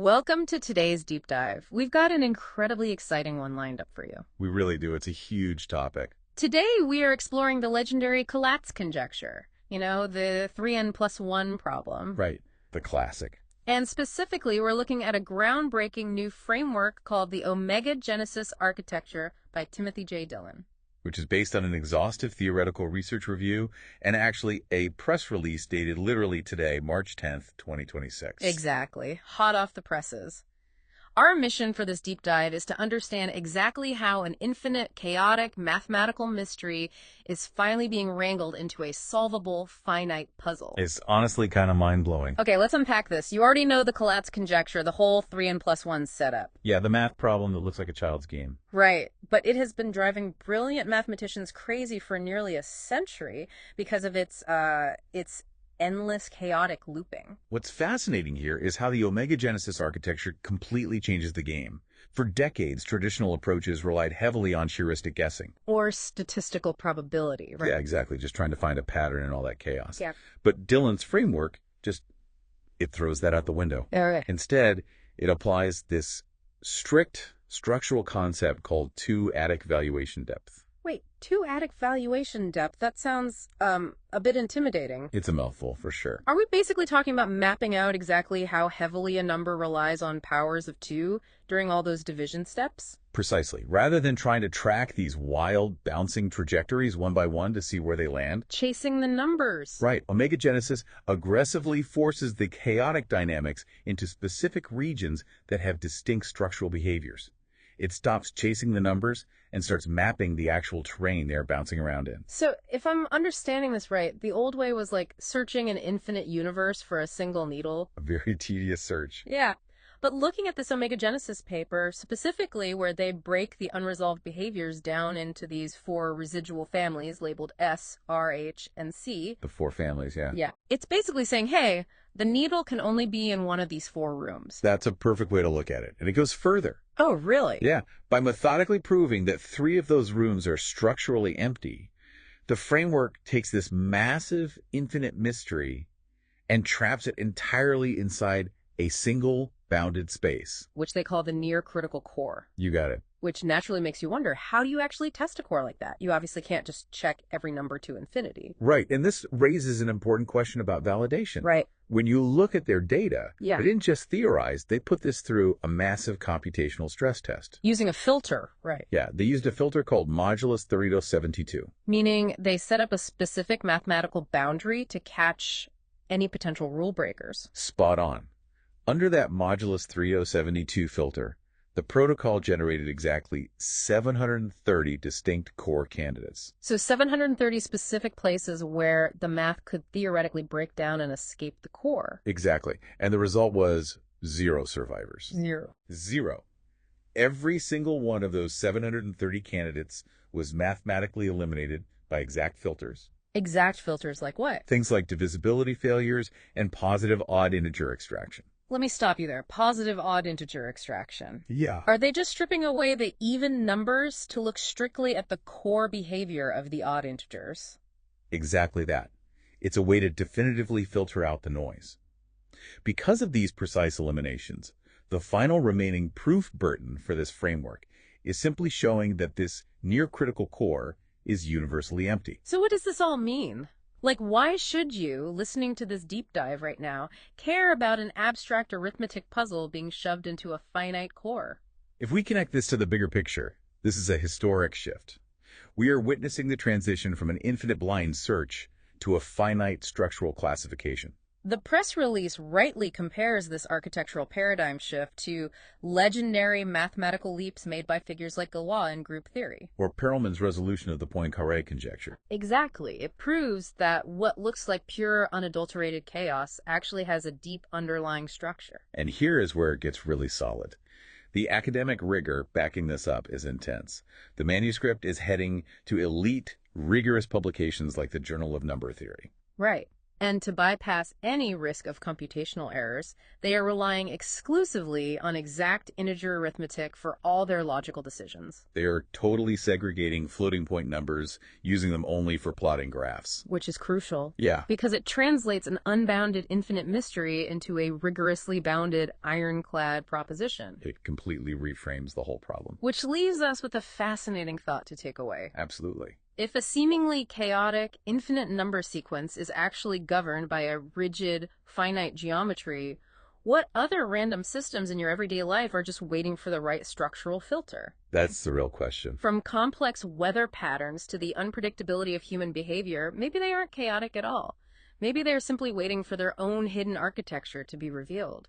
Welcome to today's deep dive. We've got an incredibly exciting one lined up for you. We really do. It's a huge topic. Today we are exploring the legendary Collatz conjecture, the 3n+1 problem. Right. The classic. And specifically, we're looking at a groundbreaking new framework called the Omega Genesis Architecture by Timothy J Dillon. Which is based on an exhaustive theoretical research review and actually a press release dated literally today, March 10th, 2026. Exactly. Hot off the presses. Our mission for this deep dive is to understand exactly how an infinite, chaotic, mathematical mystery is finally being wrangled into a solvable, finite puzzle. It's honestly kind of mind-blowing. Okay, let's unpack this. You already know the Collatz conjecture, the whole 3n+1 setup. Yeah, the math problem that looks like a child's game. Right, but it has been driving brilliant mathematicians crazy for nearly a century because of its endless chaotic looping. What's fascinating here is how the Omega Genesis architecture completely changes the game. For decades, traditional approaches relied heavily on heuristic guessing. Or statistical probability, right? Yeah, exactly. Just trying to find a pattern in all that chaos. Yeah. But Dillon's framework it throws that out the window. All right. Instead, it applies this strict structural concept called two-adic valuation depth. Wait, two-adic valuation depth? That sounds a bit intimidating. It's a mouthful, for sure. Are we basically talking about mapping out exactly how heavily a number relies on powers of 2 during all those division steps? Precisely. Rather than trying to track these wild, bouncing trajectories one by one to see where they land. Chasing the numbers. Right. Omega Genesis aggressively forces the chaotic dynamics into specific regions that have distinct structural behaviors. It stops chasing the numbers and starts mapping the actual terrain they're bouncing around in. So, if I'm understanding this right, the old way was like searching an infinite universe for a single needle. A very tedious search. Yeah. But looking at this Omega Genesis paper, specifically where they break the unresolved behaviors down into these 4 residual families labeled S, R, H, and C. The 4 families, yeah. Yeah. It's basically saying, hey, the needle can only be in one of these 4 rooms. That's a perfect way to look at it. And it goes further. Oh, really? Yeah. By methodically proving that 3 of those rooms are structurally empty, the framework takes this massive infinite mystery and traps it entirely inside a single bounded space. Which they call the near critical core. You got it. Which naturally makes you wonder, how do you actually test a core like that? You obviously can't just check every number to infinity. Right. And this raises an important question about validation. Right. When you look at their data, Yeah. They didn't just theorize, they put this through a massive computational stress test. Using a filter, right. Yeah, they used a filter called modulus Dorito 72. Meaning they set up a specific mathematical boundary to catch any potential rule breakers. Spot on. Under that modulus 3072 filter, the protocol generated exactly 730 distinct core candidates. So 730 specific places where the math could theoretically break down and escape the core. Exactly. And the result was 0 survivors. 0. 0. Every single one of those 730 candidates was mathematically eliminated by exact filters. Exact filters like what? Things like divisibility failures and positive odd integer extraction. Let me stop you there. Positive odd integer extraction. Yeah. Are they just stripping away the even numbers to look strictly at the core behavior of the odd integers? Exactly that. It's a way to definitively filter out the noise. Because of these precise eliminations, the final remaining proof burden for this framework is simply showing that this near-critical core is universally empty. So what does this all mean? Like, why should you, listening to this deep dive right now, care about an abstract arithmetic puzzle being shoved into a finite core? If we connect this to the bigger picture, this is a historic shift. We are witnessing the transition from an infinite blind search to a finite structural classification. The press release rightly compares this architectural paradigm shift to legendary mathematical leaps made by figures like Galois in group theory. Or Perelman's resolution of the Poincaré conjecture. Exactly. It proves that what looks like pure, unadulterated chaos actually has a deep underlying structure. And here is where it gets really solid. The academic rigor backing this up is intense. The manuscript is heading to elite, rigorous publications like the Journal of Number Theory. Right. And to bypass any risk of computational errors, they are relying exclusively on exact integer arithmetic for all their logical decisions. They are totally segregating floating point numbers, using them only for plotting graphs. Which is crucial. Yeah. Because it translates an unbounded infinite mystery into a rigorously bounded ironclad proposition. It completely reframes the whole problem. Which leaves us with a fascinating thought to take away. Absolutely. If a seemingly chaotic, infinite number sequence is actually governed by a rigid, finite geometry, what other random systems in your everyday life are just waiting for the right structural filter? That's the real question. From complex weather patterns to the unpredictability of human behavior, maybe they aren't chaotic at all. Maybe they're simply waiting for their own hidden architecture to be revealed.